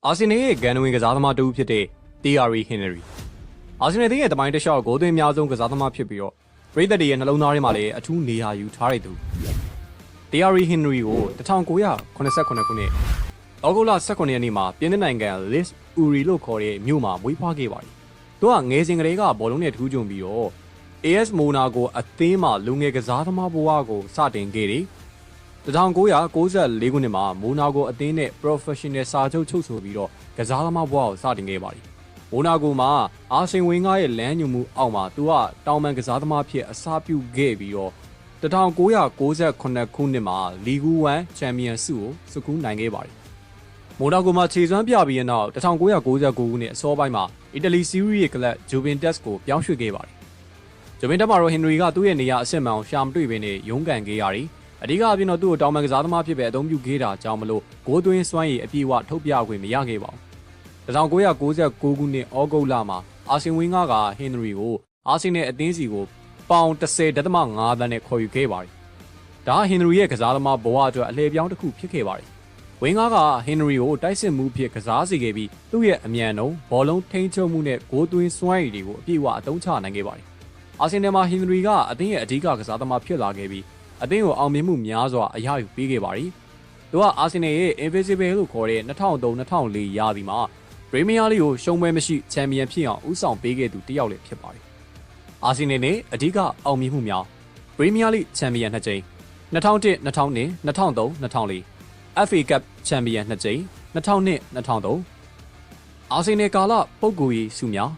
အာဆင်နယ်ရဲ့ဂန်နဝင်ကစားသမားတူဖြစ်တဲ့ Thierry Henry အာဆင်နယ်ရဲ့တမိုင်းတစ်လျှောက်ဂိုးသွင်းအများဆုံးကစားသမားဖြစ်ပြီးတော့ပရိသတ်တွေရဲ့နှလုံးသားထဲမှာလည်းအထူးနေရာယူထားတဲ့သူ Thierry Henry ကို1989ခုနှစ်ဩဂုတ်လ18ရက်နေ့မှာပြင်သစ်နိုင်ငံ Lis Uri လို့ခေါ်တဲ့မြို့မှာမွေးဖွားခဲ့ပါတယ်။သူကငယ်စဉ်ကလေးကဘောလုံးနဲ့ထူးချွန်ပြီးတော့ AS Monaco အသင်းမှာလူငယ်ကစားသမားဘဝကိုစတင်ခဲ့တယ်။1994ခုနှစ်မှာ Monaco အသင်းနဲ့ Professional စာချုပ်ချုပ်ဆိုပြီးတော့ကစားသမားဘဝကိုစတင်ခဲ့ပါတယ်။ Monaco မှာအာဆင်ဝင်းကားရဲ့လမ်းညွှန်မှုအောက်မှာသူကတောင်ပန်ကစားသမားဖြစ်အစားပြုခဲ့ပြီးတော့1998ခုနှစ်မှာလီဂူ1ချန်ပီယံဆုကိုစကူးနိုင်ခဲ့ပါတယ်။မိုနာကိုမှာခြေစွမ်းပြပြီးတဲ့နောက်1999ခုနှစ်အစောပိုင်းမှာအီတလီစီးရီးရဲ့ကလပ်ဂျူဗင်တက်စ်ကိုပြောင်းရွှေ့ခဲ့ပါတယ်။ဂျူဗင်တက်မှာတော့ဟင်နရီကသူ့ရဲ့နေရာအဆင့်မှန်အောင်ရှာမတွေ့ဘဲနဲ့ရုန်းကန်ခဲ့ရတယ်။အဓိကအပြင်တော့သူ့ကိုတောင်ပန်ကစားသမားဖြစ်ပဲအသုံးပြုခဲ့တာကြောင့်မလို့ဂိုးသွင်းစွမ်းရည်အပြည့်အဝထုတ်ပြခွင့်မရခဲ့ပါဘူး။1999ခုနှစ်ဩဂုတ်လမှာအာဆင်ဝင်းကားကဟင်နရီကိုအာဆင်နယ်အသင်းစီကိုပေါင်10.5 သန်းနဲ့ခေါ်ယူခဲ့ပါတယ်။ဒါဟင်နရီရဲ့ကစားသမားဘဝအတွက်အလှည့်ပြောင်းတစ်ခုဖြစ်ခဲ့ပါတယ်။ဝင်းကားကဟင်နရီကိုတိုက်စစ်မှုဖြစ်ကစားစေခဲ့ပြီးသူ့ရဲ့အမြန်နှုန်းဘောလုံးထိန်းချုပ်မှုနဲ့ဂိုးသွင်းစွမ်းရည်တွေကိုအပြည့်အဝအသုံးချနိုင်ခဲ့ပါတယ်။အာဆင်နယ်မှာဟင်နရီကအသင်းရဲ့အဓိကကစားသမားဖြစ်လာခဲ့ပြီးအသင်းကိုအောင်မြင်မှုများစွာအရယူပေးခဲ့ပါတယ်။သူကအာဆင်နယ်ရဲ့ Invisible လို့ခေါ်တဲ့2003-2004ရာသီမှာပရီးမီးယားလိကိုရှုံးပွဲမရှိချန်ပီယံဖြစ်အောင်ဦးဆောင်ပေးခဲ့သူတစ်ယောက်လည်းဖြစ်ပါတယ်။အာဆင်နယ်နဲ့အဓိကအောင်မြင်မှုများပရီးမီးယားလိချန်ပီယံ2ကြိမ်2001 2002 2003 2004 FA Cup ချန်ပီယံ2ကြိမ်2002 2003အာဆင်နယ်ကာလပုဂ္ဂိုလ်ရေးဆုများ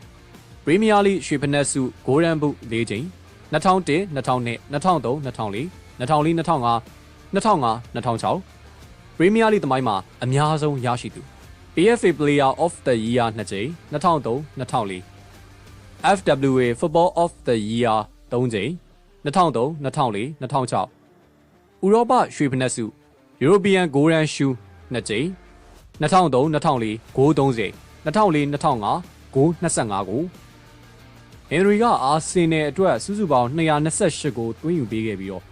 ပရီးမီးယားလိရွှေဖနက်ဆုဂိုးရန်ဘု4ကြိမ်2001 2002 2003 2004 2004 2005 2005 2006ပရီးမီးယားလိသမိုင်းမှာအများဆုံးရရှိသူ PFA Player of the Year 2ကြိမ်2003 2004 FWA Football of the Year 3ကြိမ်2003 2004 2006ဥရောပရွှေဖနက်ဆု European Golden Shoe 2ကြိမ်2003 2004 ဂိုး30 2004 2005 ဂိုး25ကိုဟင်နရီကအာဆင်နယ်အတွက်စုစုပေါင်း228ကိုသွင်းယူပေးခဲ့ပြီးတော့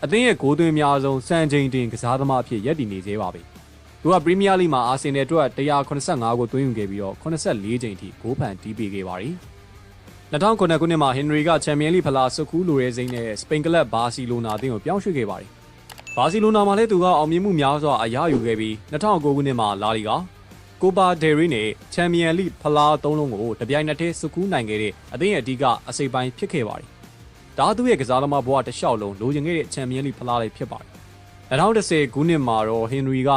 အသင်းရဲ့ဂိုးသွင်းများဆုံးစံချိန်တင်ကစားသမားအဖြစ်ရပ်တည်နေသေးပါပြီ။သူကပရီးမီးယားလိမှာအာဆင်နယ်အတွက်185ကိုသွင်းယူခဲ့ပြီးတော့84ချိန်ထိဂိုးဖန်တီးပေးခဲ့ပါတယ်။2009ခုနှစ်မှာဟင်နရီကချန်ပီယံလိဖလားဆွတ်ခူးလိုရဲစိမ်းနဲ့စပိန်ကလပ်ဘာစီလိုနာအသင်းကိုပြောင်းရွှေ့ခဲ့ပါတယ်။ဘာစီလိုနာမှာလည်းသူကအောင်မြင်မှုများစွာအရယူခဲ့ပြီး2009ခုနှစ်မှာလာလီဂါကိုပါဒယ်ရီနဲ့ချန်ပီယံလိဖလား၃လုံးကိုတပြိုင်နက်တည်းဆွတ်ခူးနိုင်ခဲ့တဲ့အသင်းရဲ့အဓိကအစိပ်ပိုင်းဖြစ်ခဲ့ပါတယ်။ဒါသူ့ရဲ့ကစားသမားဘဝတစ်လျှောက်လုံးလိုချင်ခဲ့တဲ့ချန်ပီယံလိဖလားလေးဖြစ်ပါတယ်။2010ခုနှစ်မှာတော့ဟင်နရီက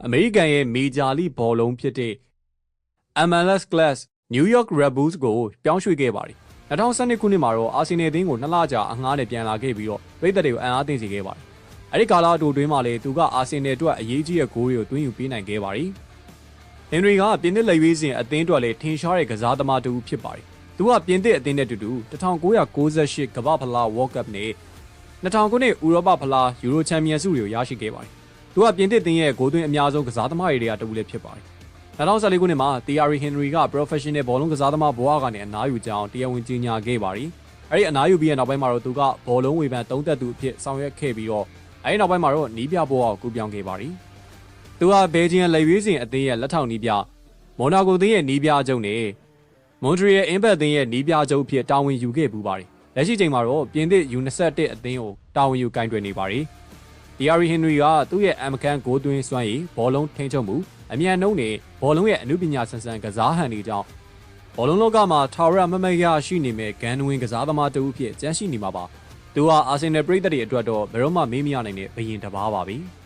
အမေရိကန်ရဲ့မေဂျာလိဘောလုံးဖြစ်တဲ့ MLS Class New York Red Bulls ကိုပြောင်းရွှေ့ခဲ့ပါတယ်။2012ခုနှစ်မှာတော့အာဆင်နယ်အသင်းကို2လကြာအငှားနဲ့ပြန်လာခဲ့ပြီးတော့ပြည်သက်တွေကိုအံ့အားသင့်စေခဲ့ပါတယ်။အဲဒီကာလအတူတွင်းမှာလည်းသူကအာဆင်နယ်အတွက်အရေးကြီးတဲ့ဂိုးတွေကိုသွင်းယူပေးနိုင်ခဲ့ပါတယ်။ဟင်နရီကပြင်သစ်လက်ရွေးစင်အသင်းအတွက်လည်းထင်ရှားတဲ့ကစားသမားတစ်ဦးဖြစ်ပါတယ်။သူကပြင်သစ်အသင်းနဲ့အတူတူ1998ကမ္ဘာ့ဖလား World Cup နဲ့2000ခုနှစ်ဥရောပဖလားယူရိုချန်ပီယံဆုတွေကိုရရှိခဲ့ပါတယ်။သူကပြင်သစ်အသင်းရဲ့ဂိုးသွင်းအများဆုံးကစားသမားတွေကတစ်ဦးလည်းဖြစ်ပါတယ်။2014ခုနှစ်မှာ Thierry Henry က Professional ဘောလုံးကစားသမားဘဝကနေအနားယူကြောင်းတရားဝင်ကြေညာခဲ့ပါတယ်။အဲဒီအနားယူပြီးတဲ့နောက်ပိုင်းမှာတော့သူကဘောလုံးဝေဖန်သုံးသပ်သူအဖြစ်ဆောင်ရွက်ခဲ့ပြီးတော့အဲဒီနောက်ပိုင်းမှာတော့နီးပြဘဝကိုကူးပြောင်းခဲ့ပါတယ်။သူကဘယ်ဂျီယံလက်ရွေးစင်အသင်းရဲ့လက်ထောက်နီးပြမော်နာကိုအသင်းရဲ့နီးပြချုပ်နဲ့မွန်ထရီယယ်အင်ဘတ်အသင်းရဲ့နီးပြချုပ်အဖြစ်တာဝန်ယူခဲ့ပူပါတယ်။လက်ရှိချိန်မှာတော့ပြင်သစ် U21 အသင်းကိုတာဝန်ယူကင်တွယ်နေပါတယ်။ Thierry Henry ကသူ့ရဲ့အမကန်ဂိုးသွင်းစွမ်းရည်ဘောလုံးထိန်းချုပ်မှုအမြန်နှုန်းနဲ့ဘောလုံးရဲ့အနုပညာဆန်ဆန်ကစားဟန်တွေကြောင့်ဘောလုံးလောကမှာထာဝရမမတ်ရရှိနေမဲ့ဂန်နဝင်ကစားသမားတစ်ဦးဖြစ်ကျန်းရှိနေမှာပါ။သူဟာအာဆင်နယ်ပရိသတ်တွေအတွက်တော့ဘယ်တော့မှမေးမရနိုင်တဲ့ဘယင်တစ်ပါးပါပဲ။